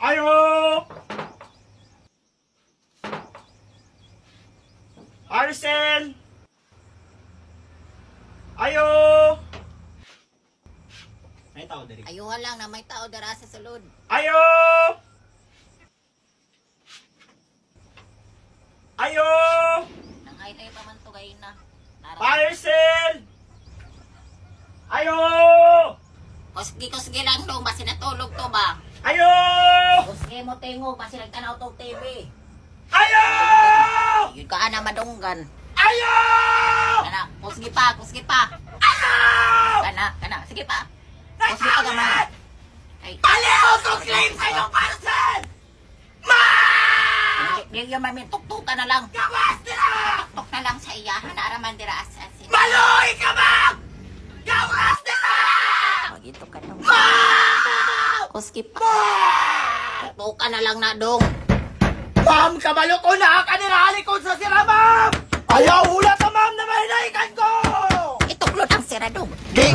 Ayo! Arcel! Ayo! May tao diri. Ayuha lang na may tao dara sa sulod. Ayo! Ayo! Nangay na pa man to gay na. Arcel! Ayo! Kusgi lang dong, basi natulog to ba? Ayo! Kusgi mo tingog, basi nagtanaw to TV. Ayo! Yun ka ana madunggan. Ayo! Kana, kusgi pa. Ayo! Kana, sige pa. Kusgi pa gamay. Ay, Aliw ko claim sa iyong parcel! Ma! di yun mamin, tuktukan na lang. Gawas nila! Tuktok na lang sa iya, hanaaraman dira asasin. Maloy ka ba? Gawas nila! Magito ka dong. Ma! Kusgi pa. Tuktukan na lang na dong. Ma'am, kabalo ko na! Kanirali ko sa sira, ma'am! Ayaw ulat sa ma'am na mahinaikan ko! Ituklod ang sira dong. Di